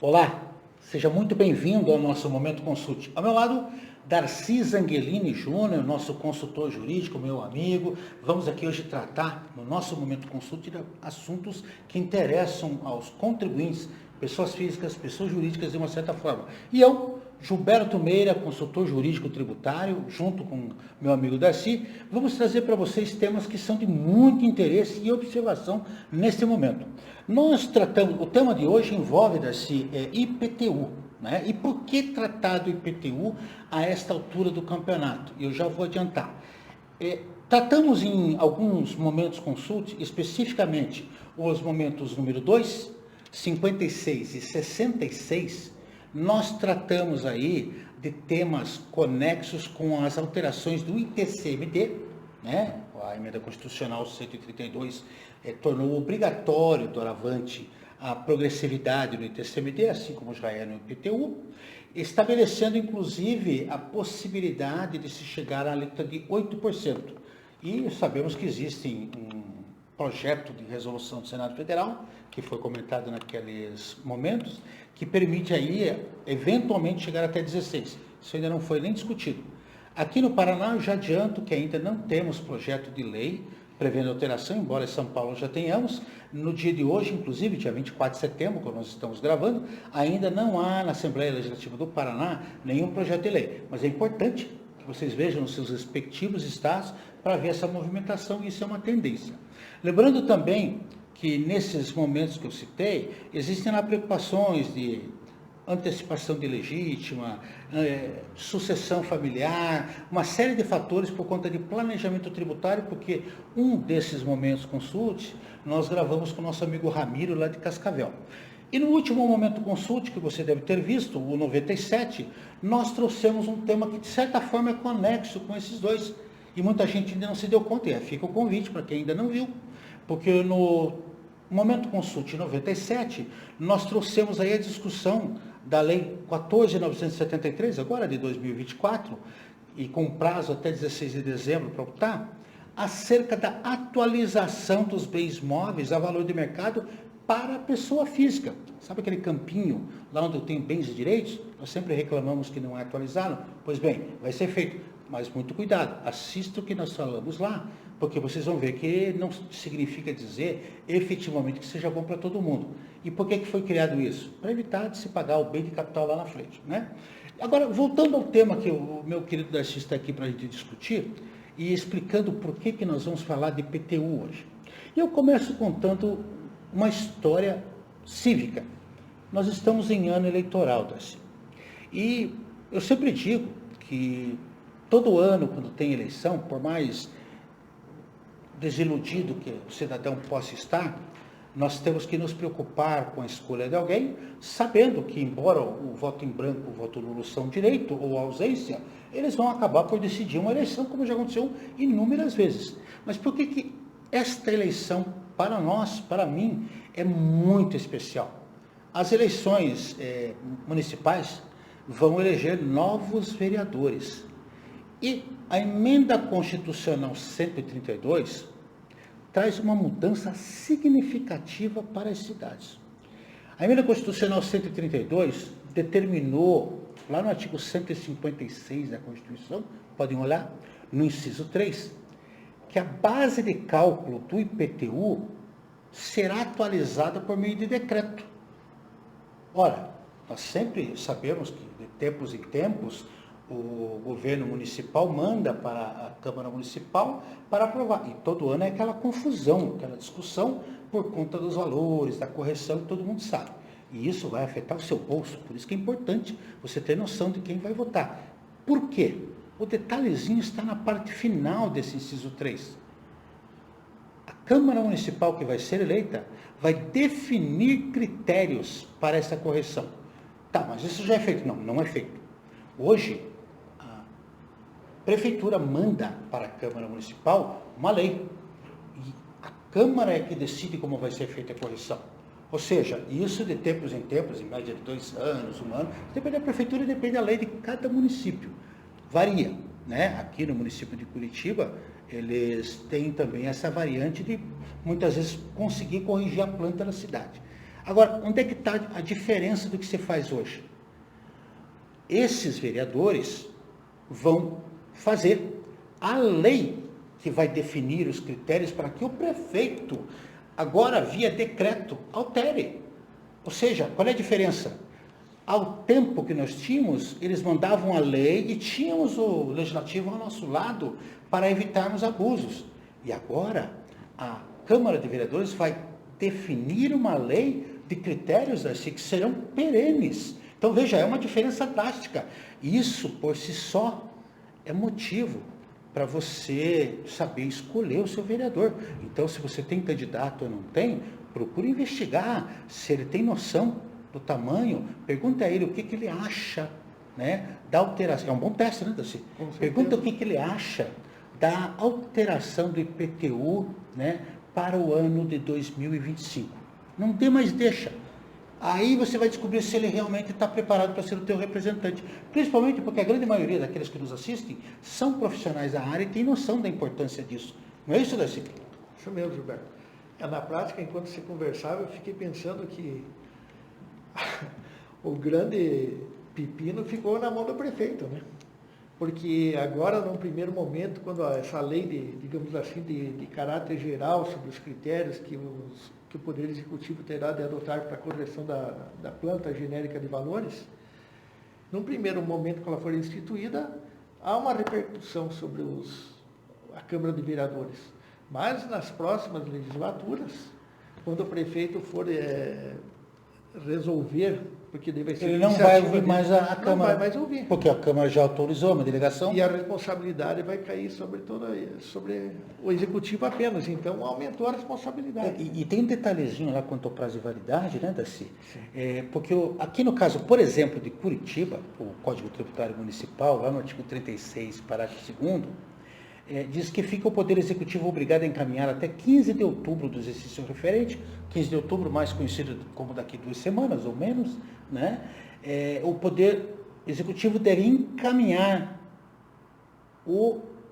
Olá, seja muito bem-vindo ao nosso Momento Consulte. Ao meu lado, Darcy Zangelini Júnior, nosso consultor jurídico, meu amigo. Vamos aqui hoje tratar, no nosso Momento Consulte, de assuntos que interessam aos contribuintes, pessoas físicas, pessoas jurídicas de uma certa forma. E eu, Gilberto Meira, consultor jurídico tributário, junto com meu amigo Darcy, vamos trazer para vocês temas que são de muito interesse e observação neste momento. Nós tratamos, o tema de hoje envolve, Darcy, IPTU, né? E por que tratar do IPTU a esta altura do campeonato? Eu já vou adiantar. Tratamos em alguns momentos consulte, especificamente os momentos número 2, 56 e 66, nós tratamos aí de temas conexos com as alterações do ITCMD, né? A emenda constitucional 132 tornou obrigatório, doravante, a progressividade do ITCMD, assim como já é no IPTU, estabelecendo inclusive a possibilidade de se chegar à alíquota de 8%. E sabemos que existe um projeto de resolução do Senado Federal, que foi comentado naqueles momentos, que permite aí, eventualmente, chegar até 16%. Isso ainda não foi nem discutido. Aqui no Paraná, eu já adianto que ainda não temos projeto de lei prevendo alteração, embora em São Paulo já tenhamos. No dia de hoje, inclusive, dia 24 de setembro, quando nós estamos gravando, ainda não há na Assembleia Legislativa do Paraná nenhum projeto de lei. Mas é importante que vocês vejam nos seus respectivos estados para ver essa movimentação, e isso é uma tendência. Lembrando também que nesses momentos que eu citei, existem lá preocupações de antecipação de legítima, sucessão familiar, uma série de fatores por conta de planejamento tributário, porque um desses momentos consulte, nós gravamos com o nosso amigo Ramiro, lá de Cascavel. E no último momento consulte, que você deve ter visto, o 97, nós trouxemos um tema que de certa forma é conexo com esses dois, e muita gente ainda não se deu conta, e fica o convite para quem ainda não viu, porque no momento consulte 97, nós trouxemos aí a discussão da Lei 14.973, agora de 2024, e com prazo até 16 de dezembro para optar, acerca da atualização dos bens móveis a valor de mercado para a pessoa física. Sabe aquele campinho lá onde eu tenho bens e direitos? Nós sempre reclamamos que não é atualizado. Pois bem, vai ser feito, mas muito cuidado, assista o que nós falamos lá, porque vocês vão ver que não significa dizer efetivamente que seja bom para todo mundo. E por que foi criado isso? Para evitar de se pagar o bem de capital lá na frente, né? Agora, voltando ao tema que o meu querido Darcy está aqui para a gente discutir, e explicando por que nós vamos falar de IPTU hoje. Eu começo contando uma história cívica. Nós estamos em ano eleitoral, Darcy. E eu sempre digo que todo ano, quando tem eleição, por mais desiludido que o cidadão possa estar, nós temos que nos preocupar com a escolha de alguém, sabendo que, embora o voto em branco, o voto nulo são direito ou ausência, eles vão acabar por decidir uma eleição, como já aconteceu inúmeras vezes. Mas por que esta eleição, para nós, para mim, é muito especial? As eleições municipais vão eleger novos vereadores. E a emenda constitucional 132 traz uma mudança significativa para as cidades. A emenda constitucional 132 determinou, lá no artigo 156 da Constituição, podem olhar, no inciso 3, que a base de cálculo do IPTU será atualizada por meio de decreto. Ora, nós sempre sabemos que de tempos em tempos o governo municipal manda para a Câmara Municipal para aprovar. E todo ano é aquela confusão, aquela discussão por conta dos valores, da correção, que todo mundo sabe. E isso vai afetar o seu bolso, por isso que é importante você ter noção de quem vai votar. Por quê? O detalhezinho está na parte final desse inciso 3. A Câmara Municipal que vai ser eleita vai definir critérios para essa correção. Tá, mas isso já é feito? Não, não é feito. Hoje, a Prefeitura manda para a Câmara Municipal uma lei. E a Câmara é que decide como vai ser feita a correção. Ou seja, isso de tempos em tempos, em média de 2 anos, 1 ano, depende da Prefeitura e depende da lei de cada município. Varia, né? Aqui no município de Curitiba, eles têm também essa variante de, muitas vezes, conseguir corrigir a planta da cidade. Agora, onde é que está a diferença do que se faz hoje? Esses vereadores vão fazer a lei que vai definir os critérios para que o prefeito, agora via decreto, altere. Ou seja, qual é a diferença? Ao tempo que nós tínhamos, eles mandavam a lei e tínhamos o legislativo ao nosso lado para evitarmos abusos. E agora, a Câmara de Vereadores vai definir uma lei de critérios que serão perenes. Então, veja, é uma diferença drástica. Isso, por si só, é motivo para você saber escolher o seu vereador. Então, se você tem candidato ou não tem, procure investigar se ele tem noção do tamanho. Pergunta a ele o que ele acha, né, da alteração. É um bom teste, né, Darcy? Pergunta o que ele acha da alteração do IPTU, né, para o ano de 2025. Não dê mais deixa. Aí você vai descobrir se ele realmente está preparado para ser o teu representante. Principalmente porque a grande maioria daqueles que nos assistem são profissionais da área e têm noção da importância disso. Não é isso, Darcy? Isso mesmo, Gilberto. Na prática, enquanto você conversava, eu fiquei pensando que o grande pepino ficou na mão do prefeito, né? Porque agora, num primeiro momento, quando essa lei, digamos assim, de caráter geral sobre os critérios que o Poder Executivo terá de adotar para a correção da planta genérica de valores, num primeiro momento que ela for instituída, há uma repercussão sobre a Câmara de Vereadores. Mas nas próximas legislaturas, quando o prefeito for resolver, porque deve ser... Ele não vai ouvir mais a Câmara. Não vai mais ouvir. Porque a Câmara já autorizou uma delegação. E a responsabilidade vai cair sobre o Executivo apenas. Então, aumentou a responsabilidade. E tem um detalhezinho lá quanto ao prazo de validade, né, Darcy? Porque aqui no caso, por exemplo, de Curitiba, o Código Tributário Municipal, lá no artigo 36, parágrafo 2º, diz que fica o Poder Executivo obrigado a encaminhar até 15 de outubro do exercício referente, 15 de outubro, mais conhecido como daqui 2 semanas ou menos, né? O Poder Executivo deve encaminhar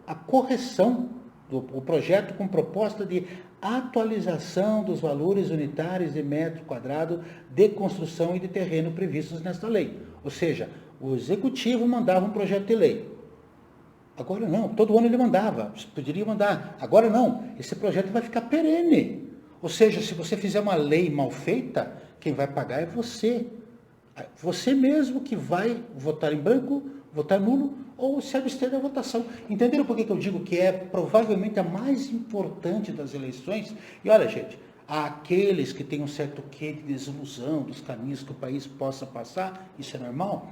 a correção do projeto com proposta de atualização dos valores unitários de metro quadrado de construção e de terreno previstos nesta lei. Ou seja, o Executivo mandava um projeto de lei. Agora não, todo ano ele mandava, poderia mandar. Agora não, esse projeto vai ficar perene. Ou seja, se você fizer uma lei mal feita, quem vai pagar é você. Você mesmo que vai votar em branco, votar nulo ou se abster da votação. Entenderam por que eu digo que é provavelmente a mais importante das eleições? E olha, gente, aqueles que têm um certo quê de desilusão dos caminhos que o país possa passar, isso é normal?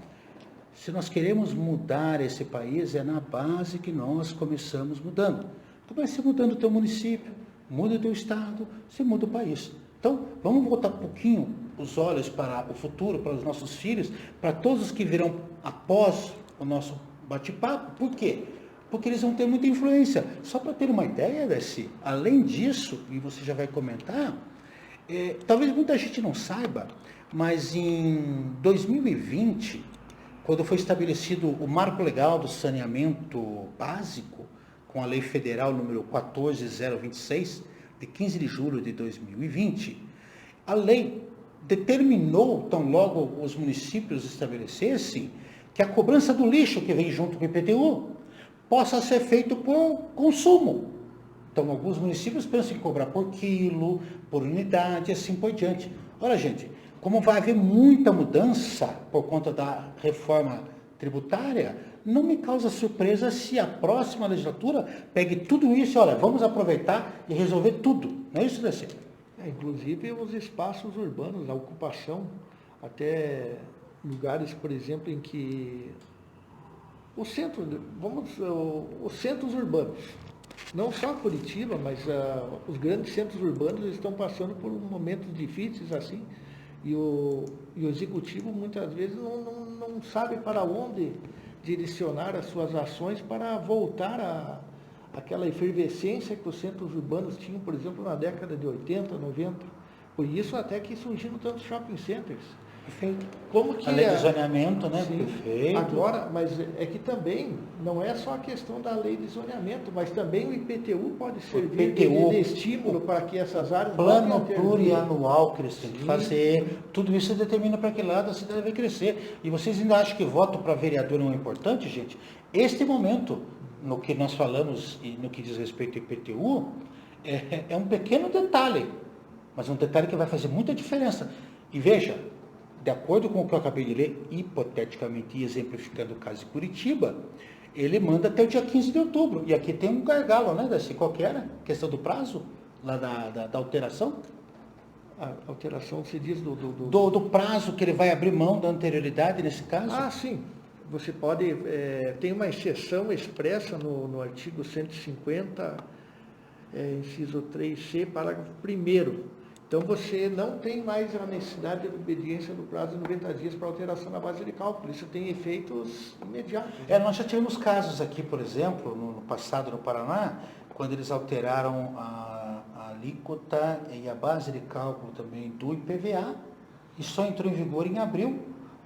Se nós queremos mudar esse país, é na base que nós começamos mudando. Comece mudando o teu município, muda o teu estado, você muda o país. Então, vamos voltar um pouquinho os olhos para o futuro, para os nossos filhos, para todos os que virão após o nosso bate-papo. Por quê? Porque eles vão ter muita influência. Só para ter uma ideia, Darcy, além disso, e você já vai comentar, talvez muita gente não saiba, mas em 2020, quando foi estabelecido o marco legal do saneamento básico, com a Lei Federal número 14.026, de 15 de julho de 2020, a lei determinou, tão logo os municípios estabelecessem, que a cobrança do lixo que vem junto com o IPTU possa ser feito por consumo. Então, alguns municípios pensam em cobrar por quilo, por unidade, e assim por diante. Olha, gente, como vai haver muita mudança por conta da reforma tributária, não me causa surpresa se a próxima legislatura pegue tudo isso e, olha, vamos aproveitar e resolver tudo. Não é isso, Darcy? Inclusive os espaços urbanos, a ocupação, até lugares, por exemplo, em que os centros urbanos, não só Curitiba, mas os grandes centros urbanos estão passando por momentos difíceis assim, e o executivo muitas vezes não sabe para onde direcionar as suas ações para voltar àquela efervescência que os centros urbanos tinham, por exemplo, na década de 80, 90. Por isso até que surgiram tantos shopping centers. Perfeito. Como que A lei de zoneamento, né? Sim. Perfeito. Agora, mas é que também não é só a questão da lei de zoneamento, mas também o IPTU pode servir de estímulo para que essas áreas plano voltem a ter plurianual que eles têm que Sim. fazer, tudo isso determina para que lado a cidade vai crescer. E vocês ainda acham que voto para vereador não é importante, gente? Este momento, no que nós falamos e no que diz respeito ao IPTU, é um pequeno detalhe, mas um detalhe que vai fazer muita diferença. E veja, de acordo com o que eu acabei de ler, hipoteticamente e exemplificando o caso de Curitiba, ele manda até o dia 15 de outubro. E aqui tem um gargalo, né, Darcy? Qual que era? Questão do prazo, lá da alteração? A alteração se diz Do prazo que ele vai abrir mão da anterioridade nesse caso? Ah, sim. Você pode, tem uma exceção expressa no artigo 150, inciso 3C, parágrafo 1º. Então, você não tem mais a necessidade de obediência do prazo de 90 dias para alteração na base de cálculo. Isso tem efeitos imediatos. Nós já tivemos casos aqui, por exemplo, no passado no Paraná, quando eles alteraram a alíquota e a base de cálculo também do IPVA, e só entrou em vigor em abril,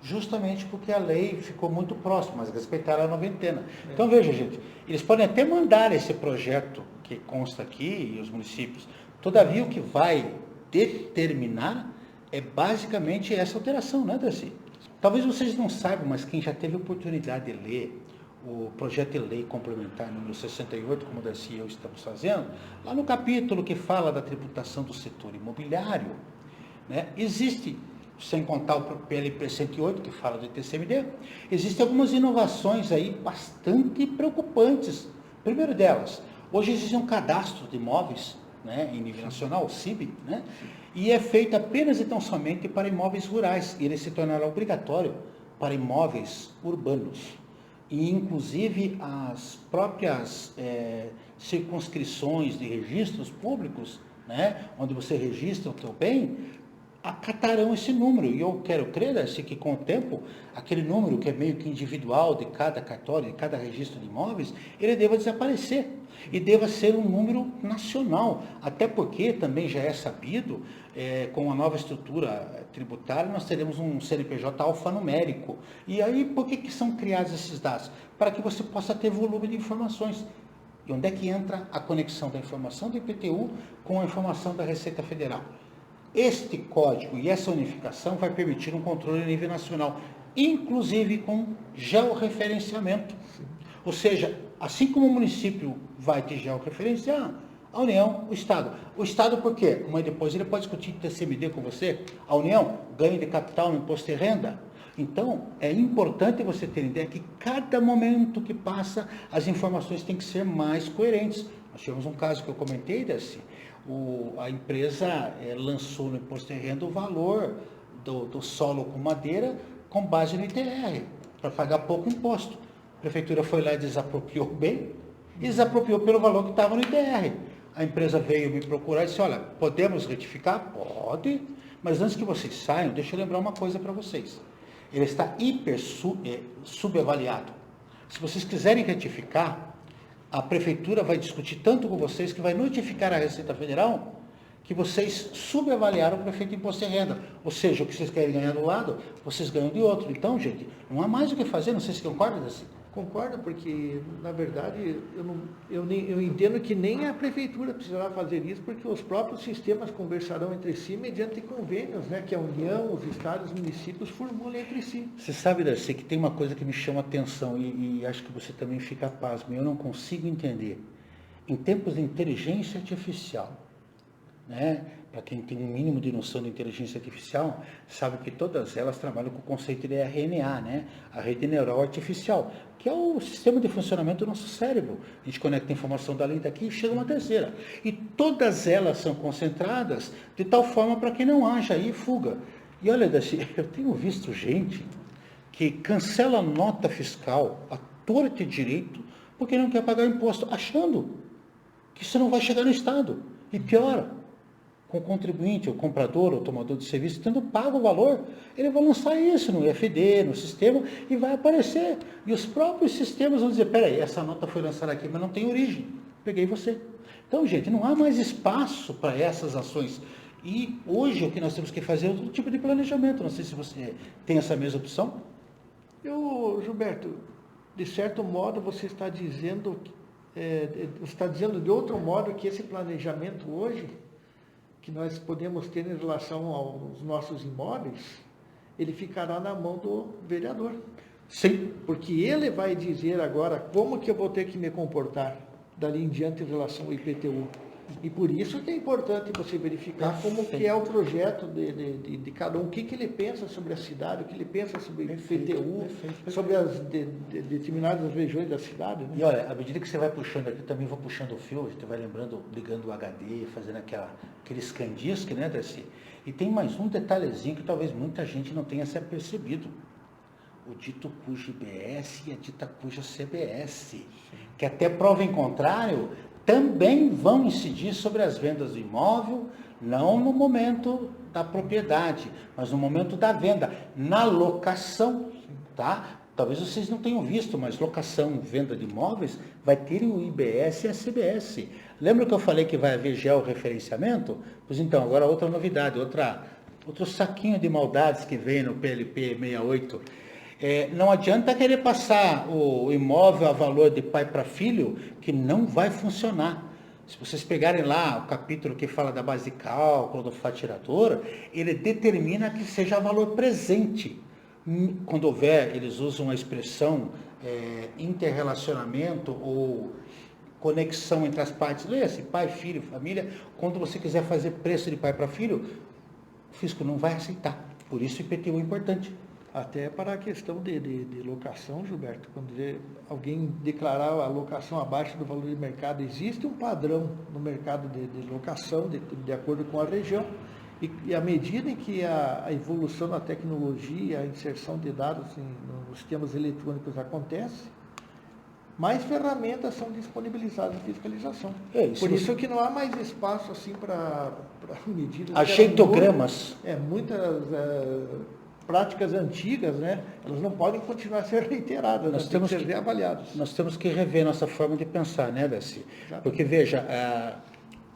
justamente porque a lei ficou muito próxima, mas respeitaram a noventena. Então, veja, gente, eles podem até mandar esse projeto que consta aqui, e os municípios, todavia o que vai determinar é basicamente essa alteração, né, Darcy? Talvez vocês não saibam, mas quem já teve oportunidade de ler o projeto de lei complementar número 68, como o Darcy e eu estamos fazendo, lá no capítulo que fala da tributação do setor imobiliário, né, existe, sem contar o PLP 108, que fala do ITCMD, existem algumas inovações aí bastante preocupantes. Primeiro delas, hoje existe um cadastro de imóveis, né, em nível nacional, o CIB, né, e é feito apenas e tão somente para imóveis rurais. Ele se tornará obrigatório para imóveis urbanos. E, inclusive, as próprias circunscrições de registros públicos, né, onde você registra o teu bem, acatarão esse número. E eu quero crer, assim, que com o tempo, aquele número que é meio que individual de cada cartório, de cada registro de imóveis, ele deva desaparecer. E deva ser um número nacional. Até porque também já é sabido, com a nova estrutura tributária, nós teremos um CNPJ alfanumérico. E aí, por que são criados esses dados? Para que você possa ter volume de informações. E onde é que entra a conexão da informação do IPTU com a informação da Receita Federal? Este código e essa unificação vai permitir um controle a nível nacional, inclusive com georreferenciamento. Ou seja, assim como o município vai te georreferenciar, a União, o Estado. O Estado por quê? Mas depois ele pode discutir TCMD com você. A União, ganho de capital no imposto de renda. Então, é importante você ter ideia que cada momento que passa, as informações têm que ser mais coerentes. Nós tivemos um caso que eu comentei desse. A empresa lançou no imposto de renda o valor do solo com madeira com base no ITR, para pagar pouco imposto. A prefeitura foi lá e desapropriou bem, e desapropriou pelo valor que estava no ITR. A empresa veio me procurar e disse, olha, podemos retificar? Pode, mas antes que vocês saiam, deixa eu lembrar uma coisa para vocês. Ele está subavaliado. Se vocês quiserem retificar, a prefeitura vai discutir tanto com vocês que vai notificar a Receita Federal que vocês subavaliaram o prefeito de imposto de renda. Ou seja, o que vocês querem ganhar de um lado, vocês ganham de outro. Então, gente, não há mais o que fazer, não sei se concordam assim. Concordo, porque, na verdade, eu entendo que nem a prefeitura precisará fazer isso, porque os próprios sistemas conversarão entre si mediante convênios, né, que a União, os estados, os municípios formulam entre si. Você sabe, Darcy, que tem uma coisa que me chama a atenção e acho que você também fica pasmo, eu não consigo entender. Em tempos de inteligência artificial, né, para quem tem um mínimo de noção de inteligência artificial, sabe que todas elas trabalham com o conceito de RNA, né, a rede neural artificial, que é o sistema de funcionamento do nosso cérebro. A gente conecta a informação dali e daqui e chega uma terceira. E todas elas são concentradas de tal forma para que não haja aí fuga. E olha, Darcy, eu tenho visto gente que cancela a nota fiscal à torta e direito porque não quer pagar imposto, achando que isso não vai chegar no Estado. E pior, com o contribuinte, o comprador, o tomador de serviço, tendo pago o valor, ele vai lançar isso no IFD, no sistema, e vai aparecer. E os próprios sistemas vão dizer, peraí, essa nota foi lançada aqui, mas não tem origem. Peguei você. Então, gente, não há mais espaço para essas ações. E hoje o que nós temos que fazer é outro tipo de planejamento. Não sei se você tem essa mesma opção. Gilberto, de certo modo você está dizendo de outro modo que esse planejamento hoje, que nós podemos ter em relação aos nossos imóveis, ele ficará na mão do vereador. Sim. Porque ele vai dizer agora como que eu vou ter que me comportar dali em diante em relação ao IPTU. E por isso que é importante você verificar como que é o projeto de cada um, o que ele pensa sobre a cidade, o que ele pensa sobre o IPTU, sobre as determinadas regiões da cidade. Né? E olha, à medida que você vai puxando aqui, eu também vou puxando o fio, você vai lembrando, ligando o HD, fazendo aquele escandisque, né, Darcy? E tem mais um detalhezinho que talvez muita gente não tenha se apercebido. O dito cujo IBS e a dita cuja CBS, que até prova em contrário, também vão incidir sobre as vendas do imóvel, não no momento da propriedade, mas no momento da venda, na locação, tá? Talvez vocês não tenham visto, mas locação, venda de imóveis, vai ter o IBS e a CBS. Lembra que eu falei que vai haver georreferenciamento? Pois então, agora outra novidade, outro saquinho de maldades que vem no PLP 68. Não adianta querer passar o imóvel a valor de pai para filho, que não vai funcionar. Se vocês pegarem lá o capítulo que fala da base de cálculo, do fatirador, ele determina que seja valor presente. Quando houver, eles usam a expressão interrelacionamento ou conexão entre as partes. Leia-se, pai, filho, família. Quando você quiser fazer preço de pai para filho, o fisco não vai aceitar. Por isso o IPTU é importante. Até para a questão de locação, Gilberto, quando alguém declarar a locação abaixo do valor de mercado, existe um padrão no mercado de locação, de acordo com a região, e à medida em que a evolução da tecnologia, a inserção de dados nos sistemas eletrônicos acontece, mais ferramentas são disponibilizadas na fiscalização. Por isso que não há mais espaço assim para medidas... Ajeitogramas. Muitas... práticas antigas, né? Elas não podem continuar a ser reiteradas, nós temos que ser reavaliadas. Nós temos que rever nossa forma de pensar, né, Darcy? Porque, veja,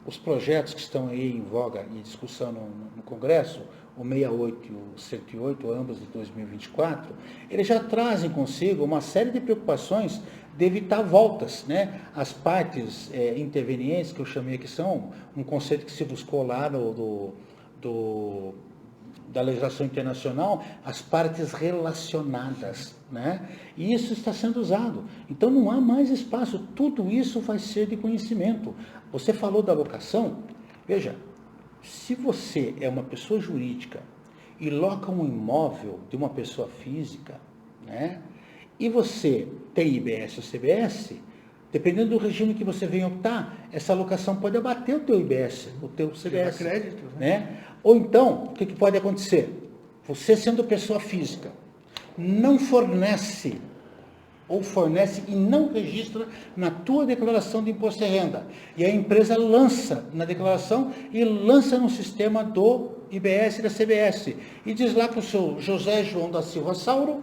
os projetos que estão aí em voga e discussão no Congresso, o 68 e o 108, ambos de 2024, eles já trazem consigo uma série de preocupações de evitar voltas, né? As partes intervenientes, que eu chamei aqui, são um conceito que se buscou lá da legislação internacional, as partes relacionadas, né? E isso está sendo usado. Então não há mais espaço, tudo isso vai ser de conhecimento. Você falou da locação, veja, se você é uma pessoa jurídica e loca um imóvel de uma pessoa física, né? E você tem IBS ou CBS, dependendo do regime que você venha optar, essa locação pode abater o teu IBS, o teu CBS. Crédito, né? Ou então, o que pode acontecer? Você, sendo pessoa física, não fornece ou fornece e não registra na tua declaração de imposto de renda. E a empresa lança na declaração e lança no sistema do IBS e da CBS. E diz lá para o seu José João da Silva Sauro,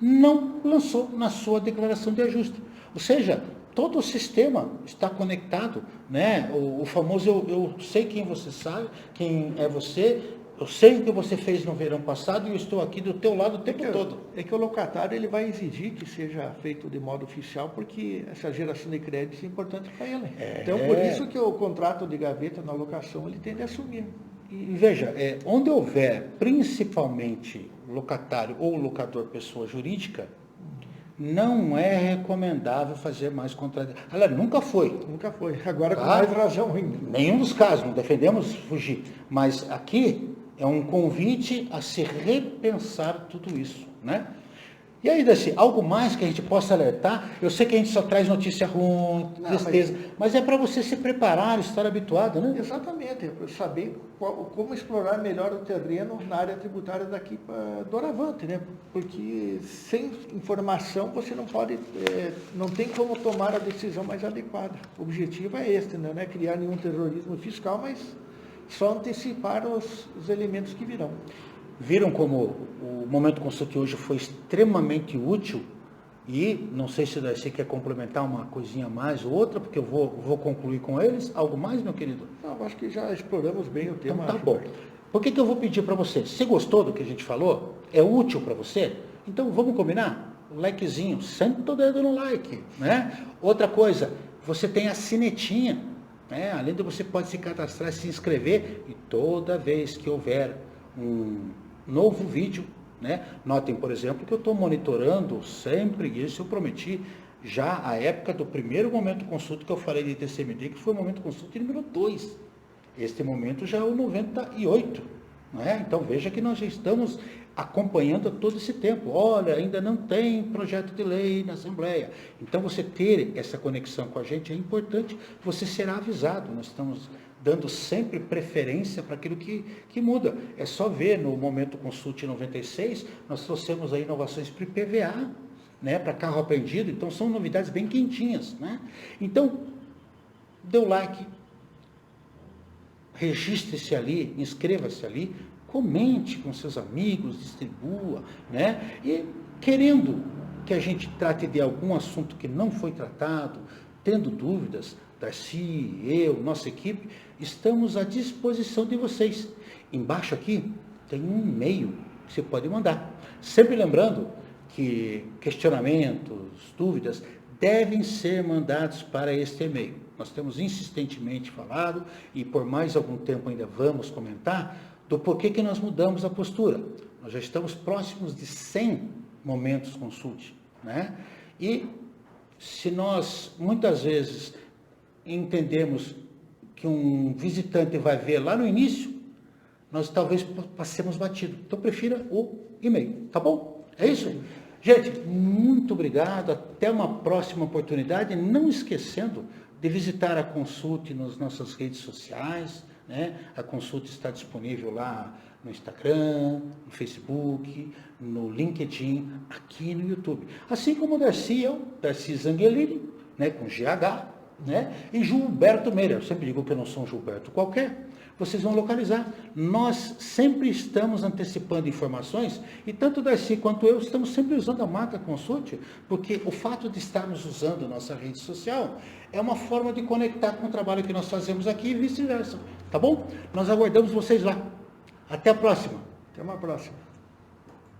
não lançou na sua declaração de ajuste. Ou seja, todo o sistema está conectado, né? O famoso eu sei quem você sabe, quem é você, eu sei o que você fez no verão passado e eu estou aqui do teu lado o tempo todo. É que o locatário ele vai exigir que seja feito de modo oficial, porque essa geração de créditos é importante para ele. Então, por isso que o contrato de gaveta na locação ele tende a assumir. E veja, onde houver principalmente locatário ou locador pessoa jurídica, não é recomendável fazer mais contrato. Aliás, nunca foi. Nunca foi. Agora com mais razão ainda. Nenhum dos casos, não defendemos fugir. Mas aqui é um convite a se repensar tudo isso, né? E aí, Darcy, algo mais que a gente possa alertar? Eu sei que a gente só traz notícia ruim, tristeza, mas é para você se preparar, estar habituado, né? Exatamente, saber como explorar melhor o terreno na área tributária daqui para Doravante, né? Porque sem informação você não pode, não tem como tomar a decisão mais adequada. O objetivo é este, né? Não é criar nenhum terrorismo fiscal, mas só antecipar os elementos que virão. Viram como o Momento Consulta hoje foi extremamente útil E não sei se você quer complementar uma coisinha mais ou outra, porque eu vou concluir com eles. Algo mais, meu querido? Não, acho que já exploramos bem o tema. Então tá bom. Por que eu vou pedir para você? Se gostou do que a gente falou, é útil para você? Então vamos combinar? O likezinho, senta o dedo no like, né? Outra coisa, você tem a sinetinha, né? Além de você pode se cadastrar, se inscrever, e toda vez que houver um novo vídeo, né? Notem, por exemplo, que eu estou monitorando sempre, e isso eu prometi, já a época do primeiro Momento Consulta que eu falei de TCMD, que foi o Momento Consulta número 2. Este momento já é o 98, né? Então veja que nós já estamos acompanhando todo esse tempo. Olha, ainda não tem projeto de lei na Assembleia. Então você ter essa conexão com a gente é importante, você será avisado. Nós estamos dando sempre preferência para aquilo que muda. É só ver no Momento Consulte 96, nós trouxemos aí inovações para IPVA, né, para carro apreendido, então são novidades bem quentinhas, né? Então, dê o like, registre-se ali, inscreva-se ali, comente com seus amigos, distribua, né? E querendo que a gente trate de algum assunto que não foi tratado, tendo dúvidas, Darcy, eu, nossa equipe, estamos à disposição de vocês. Embaixo aqui tem um e-mail que você pode mandar. Sempre lembrando que questionamentos, dúvidas, devem ser mandados para este e-mail. Nós temos insistentemente falado, e por mais algum tempo ainda vamos comentar, do porquê que nós mudamos a postura. Nós já estamos próximos de 100 momentos consulte, né? E se nós, muitas vezes, entendemos que um visitante vai ver lá no início, nós talvez passemos batido. Então, prefira o e-mail, tá bom? É isso? Gente, muito obrigado. Até uma próxima oportunidade. Não esquecendo de visitar a Consulte nas nossas redes sociais, né? A Consulte está disponível lá no Instagram, no Facebook, no LinkedIn, aqui no YouTube. Assim como o Darcy, Darcy Zangelini, né? Com GH, né? E Gilberto Meira. Eu sempre digo que eu não sou um Gilberto qualquer. Vocês vão localizar. Nós sempre estamos antecipando informações, e tanto o Darcy quanto eu estamos sempre usando a marca Consulte, porque o fato de estarmos usando nossa rede social é uma forma de conectar com o trabalho que nós fazemos aqui e vice-versa. Tá bom? Nós aguardamos vocês lá. Até a próxima. Até uma próxima.